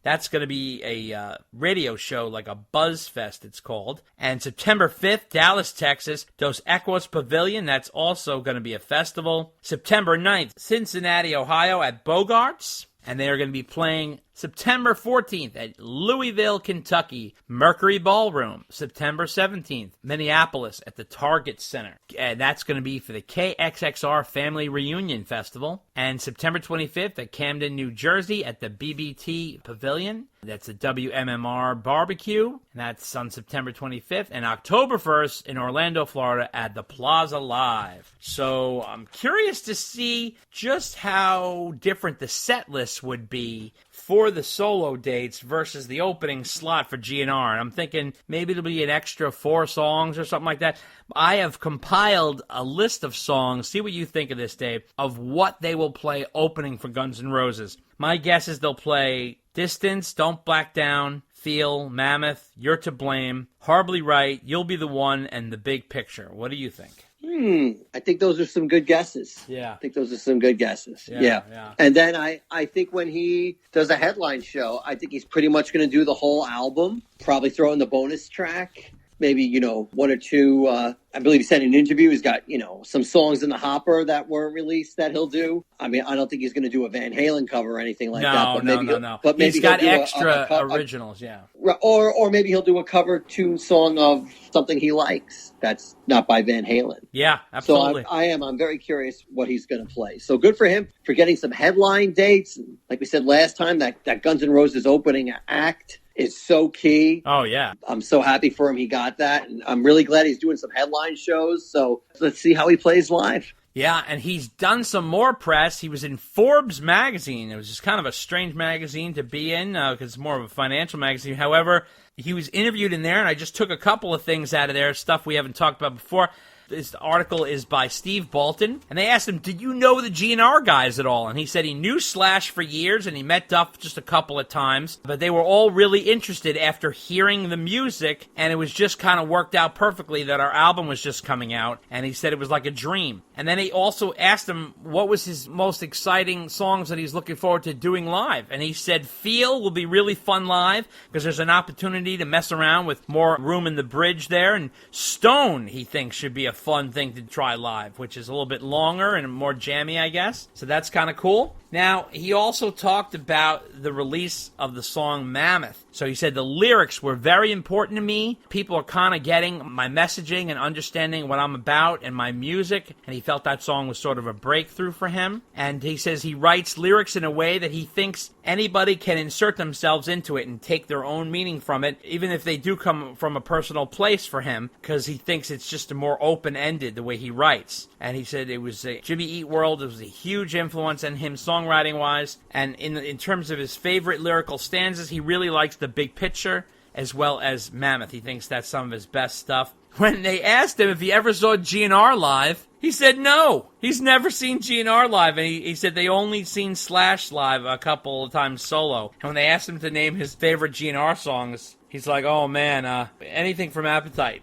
That's going to be a radio show, like a Buzz Fest, it's called. And September 5th, Dallas, Texas, Dos Equos Pavilion. That's also going to be a festival. September 9th, Cincinnati, Ohio, at Bogart's. And they are going to be playing September 14th at Louisville, Kentucky, Mercury Ballroom. September 17th, Minneapolis at the Target Center. And that's going to be for the KXXR Family Reunion Festival. And September 25th at Camden, New Jersey at the BBT Pavilion. That's a WMMR barbecue. And that's on September 25th. And October 1st in Orlando, Florida at the Plaza Live. So I'm curious to see just how different the set list would be for the solo dates versus the opening slot for GNR. And I'm thinking maybe it'll be an extra 4 songs or something like that. I have compiled a list of songs, see what you think of this, Dave, of what they will play opening for Guns N' Roses. My guess is they'll play Distance, Don't Back Down, Feel, Mammoth, You're to Blame, Horribly Right, You'll Be the One, and The Big Picture. What do you think? I think those are some good guesses. Yeah. I think those are some good guesses. Yeah. And then I think when he does a headline show, I think he's pretty much going to do the whole album, probably throw in the bonus track. Maybe, 1 or 2, I believe he said in an interview, he's got, some songs in the hopper that weren't released that he'll do. I mean, I don't think he's going to do a Van Halen cover or anything like that. No. But maybe he's got extra originals, yeah. Or maybe he'll do a cover tune song of something he likes that's not by Van Halen. Yeah, absolutely. So I'm very curious what he's going to play. So good for him for getting some headline dates. Like we said last time, that Guns N' Roses opening act is so key. Oh, yeah. I'm so happy for him he got that. And I'm really glad he's doing some headline shows. So let's see how he plays live. Yeah, and he's done some more press. He was in Forbes magazine. It was just kind of a strange magazine to be in because it's more of a financial magazine. However, he was interviewed in there, and I just took a couple of things out of there, stuff we haven't talked about before. This article is by Steve Bolton, and they asked him, did you know the GNR guys at all? And he said he knew Slash for years, and he met Duff just a couple of times, but they were all really interested after hearing the music, and it was just kind of worked out perfectly that our album was just coming out, and he said it was like a dream. And then he also asked him what was his most exciting songs that he's looking forward to doing live, and he said Feel will be really fun live, because there's an opportunity to mess around with more room in the bridge there, and Stone, he thinks, should be a fun thing to try live, which is a little bit longer and more jammy, I guess. So that's kind of cool. Now, he also talked about the release of the song Mammoth. So he said the lyrics were very important to me. People are kind of getting my messaging and understanding what I'm about and my music, and he felt that song was sort of a breakthrough for him. And he says he writes lyrics in a way that he thinks anybody can insert themselves into it and take their own meaning from it, even if they do come from a personal place for him, because he thinks it's just a more open-ended the way he writes. And he said it was Jimmy Eat World. It was a huge influence on him songwriting-wise. And in terms of his favorite lyrical stanzas, he really likes The Big Picture as well as Mammoth. He thinks that's some of his best stuff. When they asked him if he ever saw GNR live, he said no. He's never seen GNR live, and he said they only seen Slash live a couple of times solo. And when they asked him to name his favorite GNR songs, he's like, oh man, anything from Appetite.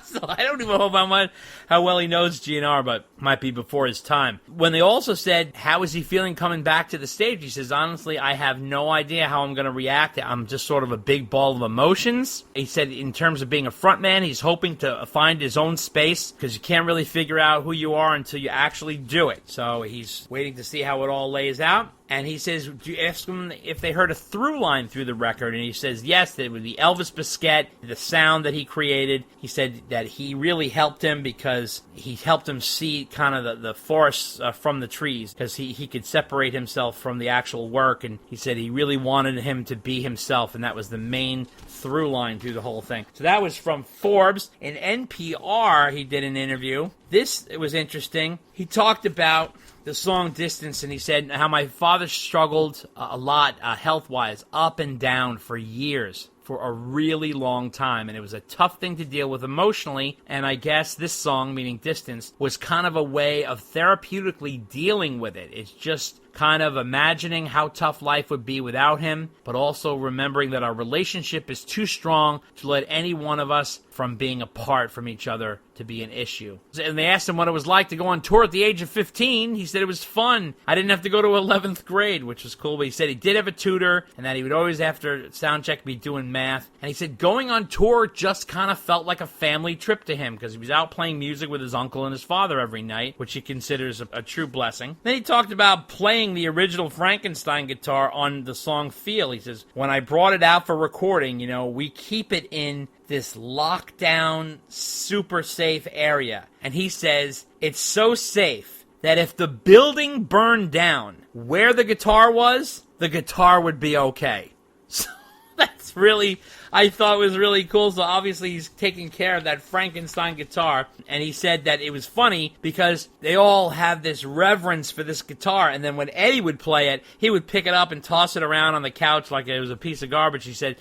So I don't even know how well he knows GNR, but might be before his time. When they also said, how is he feeling coming back to the stage? He says, honestly, I have no idea how I'm going to react. I'm just sort of a big ball of emotions. He said in terms of being a frontman, he's hoping to find his own space because you can't really figure out who you are until you actually do it. So he's waiting to see how it all lays out. And he says, you ask him if they heard a through line through the record, and he says, yes, it would be Elvis Biscuit, the sound that he created. He said that he really helped him because he helped him see kind of the forest from the trees, because he could separate himself from the actual work, and he said he really wanted him to be himself, and that was the main through line through the whole thing. So that was from Forbes. In NPR, he did an interview. This was interesting. He talked about the song Distance, and he said how my father struggled a lot health-wise, up and down for years, for a really long time, and it was a tough thing to deal with emotionally, and I guess this song, meaning Distance, was kind of a way of therapeutically dealing with it. It's just kind of imagining how tough life would be without him, but also remembering that our relationship is too strong to let any one of us from being apart from each other to be an issue. And they asked him what it was like to go on tour at the age of 15. He said it was fun. I didn't have to go to 11th grade, which was cool, but he said he did have a tutor and that he would always, after sound check, be doing math. And he said going on tour just kind of felt like a family trip to him because he was out playing music with his uncle and his father every night, which he considers a true blessing. Then he talked about playing the original Frankenstein guitar on the song Feel. He says, when I brought it out for recording, we keep it in this lockdown, super safe area. And he says it's so safe that if the building burned down where the guitar was, the guitar would be okay. So that's really, I thought was really cool. So obviously he's taking care of that Frankenstein guitar. And he said that it was funny because they all have this reverence for this guitar. And then when Eddie would play it, he would pick it up and toss it around on the couch like it was a piece of garbage. He said,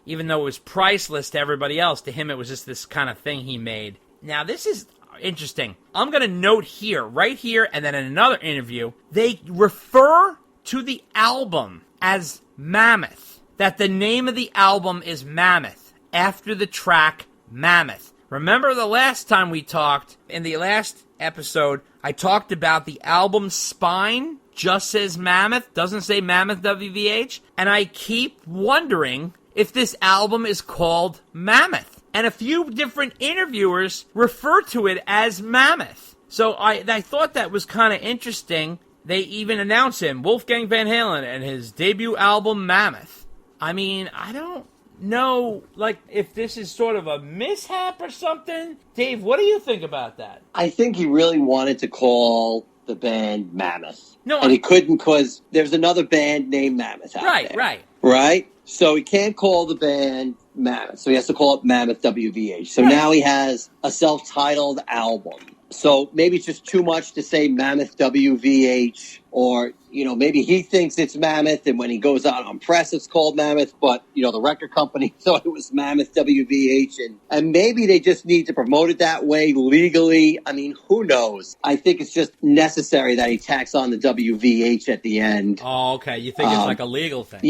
even though it was priceless to everybody else, to him it was just this kind of thing he made. Now, this is interesting. I'm going to note here, right here, and then in another interview, they refer to the album as Mammoth, that the name of the album is Mammoth, after the track Mammoth. Remember the last time we talked, in the last episode, I talked about the album spine just says Mammoth, doesn't say Mammoth WVH, and I keep wondering if this album is called Mammoth. And a few different interviewers refer to it as Mammoth. So I thought that was kind of interesting. They even announced him, Wolfgang Van Halen, and his debut album, Mammoth. I mean, I don't know, if this is sort of a mishap or something. Dave, what do you think about that? I think he really wanted to call the band Mammoth. No, and he couldn't because there's another band named Mammoth out there. Right? So he can't call the band Mammoth. So he has to call it Mammoth WVH. So now he has a self-titled album. So maybe it's just too much to say Mammoth WVH, or, maybe he thinks it's Mammoth, and when he goes out on press, it's called Mammoth, but, the record company thought it was Mammoth WVH, and maybe they just need to promote it that way legally. I mean, who knows? I think it's just necessary that he tacks on the WVH at the end. Oh, okay. You think it's like a legal thing?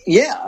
Yeah.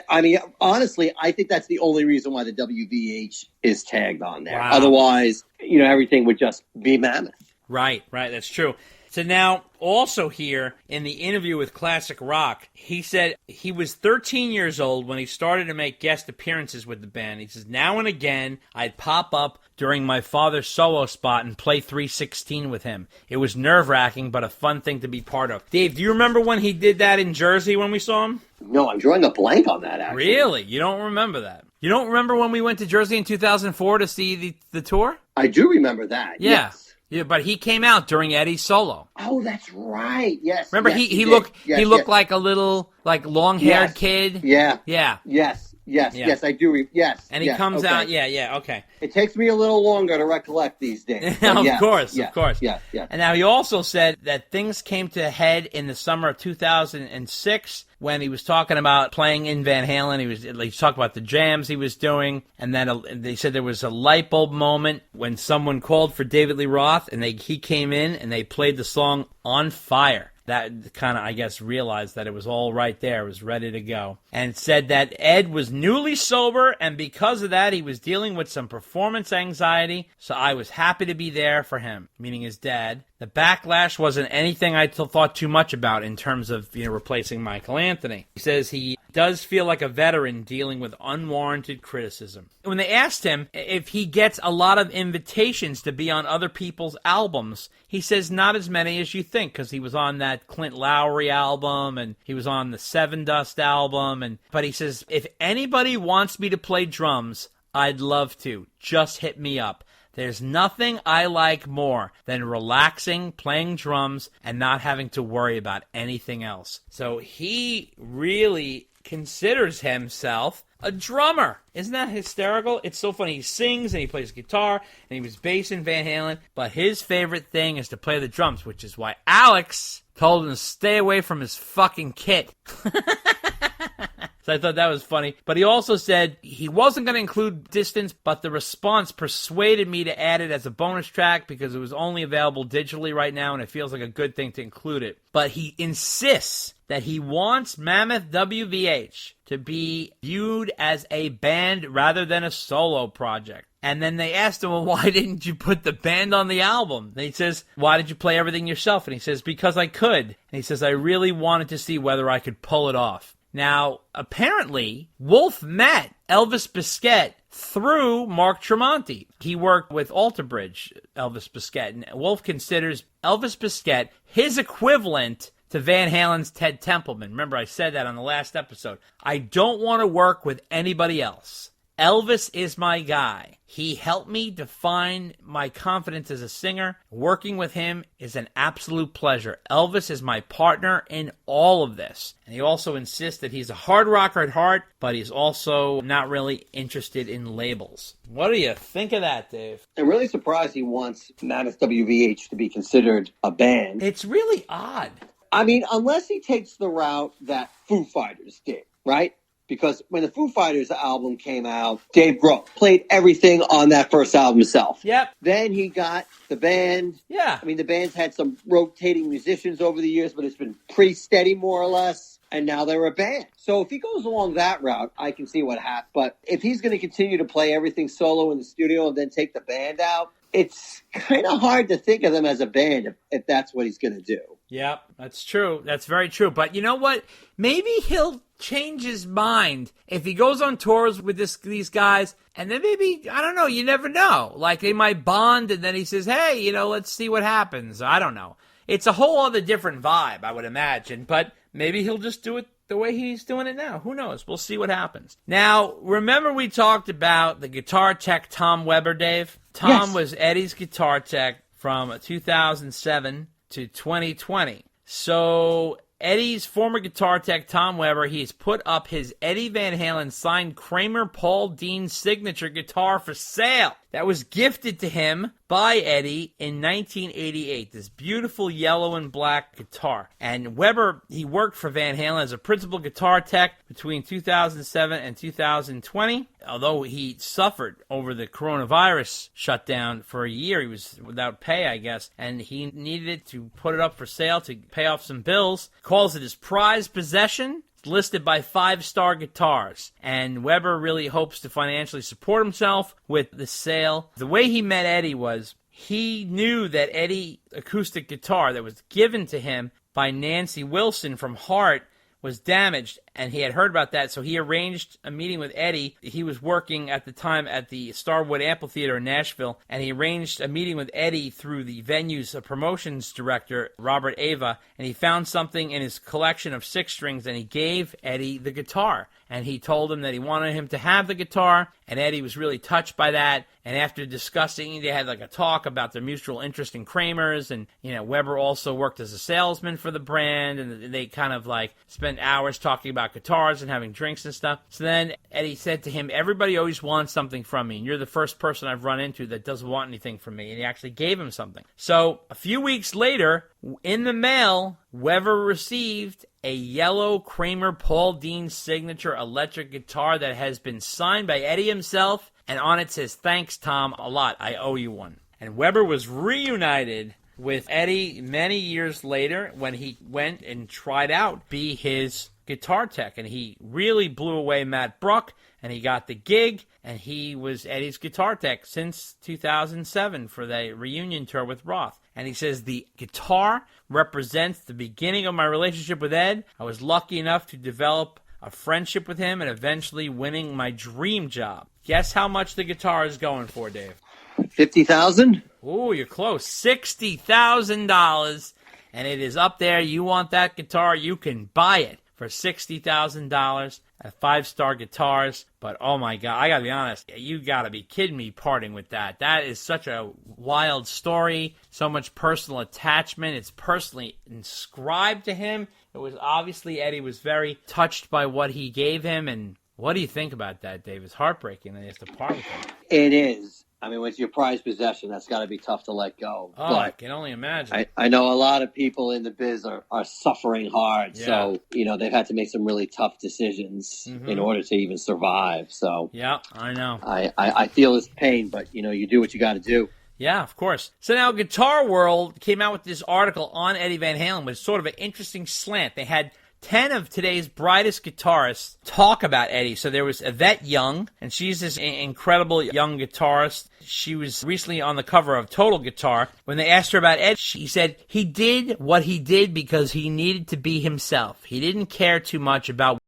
I mean, honestly, I think that's the only reason why the WVH is tagged on there. Wow. Otherwise, everything would just be Mammoth. Right. That's true. So now, also here, in the interview with Classic Rock, he said he was 13 years old when he started to make guest appearances with the band. He says, now and again, I'd pop up during my father's solo spot and play 316 with him. It was nerve-wracking, but a fun thing to be part of. Dave, do you remember when he did that in Jersey when we saw him? No, I'm drawing a blank on that, actually. Really? You don't remember that? You don't remember when we went to Jersey in 2004 to see the tour? I do remember that, yes. Yeah, but he came out during Eddie's solo. Oh, that's right. Yes. Remember, yes, he looked like a little long-haired kid. Yeah. Yes, I do. Yes. And he comes out. Okay. It takes me a little longer to recollect these days. Of course. Yeah. And now he also said that things came to a head in the summer of 2006 when he was talking about playing in Van Halen. He talked about the jams he was doing, and then they said there was a light bulb moment when someone called for David Lee Roth, and he came in and they played the song On Fire. That kind of, I guess, realized that it was all right there. It was ready to go. And said that Ed was newly sober, and because of that, he was dealing with some performance anxiety, so I was happy to be there for him, meaning his dad. The backlash wasn't anything I thought too much about in terms of, replacing Michael Anthony. He says he does feel like a veteran dealing with unwarranted criticism. When they asked him if he gets a lot of invitations to be on other people's albums, he says not as many as you think, because he was on that Clint Lowry album, and he was on the Seven Dust album, but he says, if anybody wants me to play drums, I'd love to. Just hit me up. There's nothing I like more than relaxing, playing drums, and not having to worry about anything else. So he really considers himself a drummer. Isn't that hysterical? It's so funny. He sings and he plays guitar and he was bass in Van Halen, but his favorite thing is to play the drums, which is why Alex told him to stay away from his fucking kit. So I thought that was funny. But he also said he wasn't going to include Distance, but the response persuaded me to add it as a bonus track because it was only available digitally right now, and it feels like a good thing to include it. But he insists that he wants Mammoth WVH to be viewed as a band rather than a solo project. And then they asked him, well, why didn't you put the band on the album? And he says, why did you play everything yourself? And he says, because I could. And he says, I really wanted to see whether I could pull it off. Now, apparently, Wolf met Elvis Biscuit through Mark Tremonti. He worked with Alter Bridge, Elvis Biscuit, and Wolf considers Elvis Biscuit his equivalent to Van Halen's Ted Templeman. Remember, I said that on the last episode. I don't want to work with anybody else. Elvis is my guy. He helped me define my confidence as a singer. Working with him is an absolute pleasure. Elvis is my partner in all of this. And he also insists that he's a hard rocker at heart, but he's also not really interested in labels. What do you think of that, Dave? I'm really surprised he wants Mammoth WVH to be considered a band. It's really odd. I mean, unless he takes the route that Foo Fighters did, right? Because when the Foo Fighters album came out, Dave Grohl played everything on that first album himself. Yep. Then he got the band. Yeah. I mean, the band's had some rotating musicians over the years, but it's been pretty steady, more or less. And now they're a band. So if he goes along that route, I can see what happens. But if he's going to continue to play everything solo in the studio and then take the band out, it's kind of hard to think of them as a band if that's what he's going to do. Yep, that's true. That's very true. But you know what? Maybe he'll change his mind if he goes on tours with these guys, and then maybe, I don't know, you never know. Like, they might bond, and then he says, hey, let's see what happens. I don't know. It's a whole other different vibe, I would imagine, but maybe he'll just do it the way he's doing it now. Who knows? We'll see what happens. Now, remember we talked about the guitar tech Tom Weber, Dave? Tom was Eddie's guitar tech from 2007 to 2020. So Eddie's former guitar tech, Tom Weber, he's put up his Eddie Van Halen signed Kramer Paul Dean signature guitar for sale. That was gifted to him by Eddie in 1988, this beautiful yellow and black guitar. And Weber, he worked for Van Halen as a principal guitar tech between 2007 and 2020. Although he suffered over the coronavirus shutdown for a year, he was without pay, I guess, and he needed it to put it up for sale to pay off some bills. Calls it his prized possession. It's listed by 5-Star Guitars, and Weber really hopes to financially support himself with the sale. The way he met Eddie was he knew that Eddie acoustic guitar that was given to him by Nancy Wilson from Heart was damaged, and he had heard about that, so he arranged a meeting with Eddie. He was working at the time at the Starwood Amphitheater in Nashville, and he arranged a meeting with Eddie through the venue's promotions director, Robert Ava, and he found something in his collection of 6-strings, and he gave Eddie the guitar. And he told him that he wanted him to have the guitar, and Eddie was really touched by that. And after discussing, they had like a talk about their mutual interest in Kramer's, and Weber also worked as a salesman for the brand, and they kind of like spent hours talking about guitars and having drinks and stuff. So then Eddie said to him, everybody always wants something from me, and you're the first person I've run into that doesn't want anything from me. And he actually gave him something. So a few weeks later, in the mail, Weber received a yellow Kramer Paul Dean signature electric guitar that has been signed by Eddie himself, and on it says, thanks, Tom, a lot. I owe you one. And Weber was reunited with Eddie many years later when he went and tried out be his guitar tech, and he really blew away Matt Bruck, and he got the gig, and he was Eddie's guitar tech since 2007 for the reunion tour with Roth. And he says, the guitar represents the beginning of my relationship with Ed. I was lucky enough to develop a friendship with him and eventually winning my dream job. Guess how much the guitar is going for, Dave? $50,000? Ooh, you're close. $60,000. And it is up there. You want that guitar, you can buy it for $60,000 at 5-Star Guitars. But, oh, my God, I got to be honest, you got to be kidding me parting with that. That is such a wild story, so much personal attachment. It's personally inscribed to him. It was obviously Eddie was very touched by what he gave him. And what do you think about that, Dave? It's heartbreaking that he has to part with him. It is. I mean, with your prized possession, that's got to be tough to let go. Oh, I can only imagine. I know a lot of people in the biz are suffering hard. Yeah. So, they've had to make some really tough decisions in order to even survive. So, yeah, I know. I feel his pain, but, you do what you got to do. Yeah, of course. So now Guitar World came out with this article on Eddie Van Halen with sort of an interesting slant. They had 10 of today's brightest guitarists talk about Eddie. So there was Yvette Young, and she's this incredible young guitarist. She was recently on the cover of Total Guitar. When they asked her about Eddie, she said, he did what he did because he needed to be himself. He didn't care too much about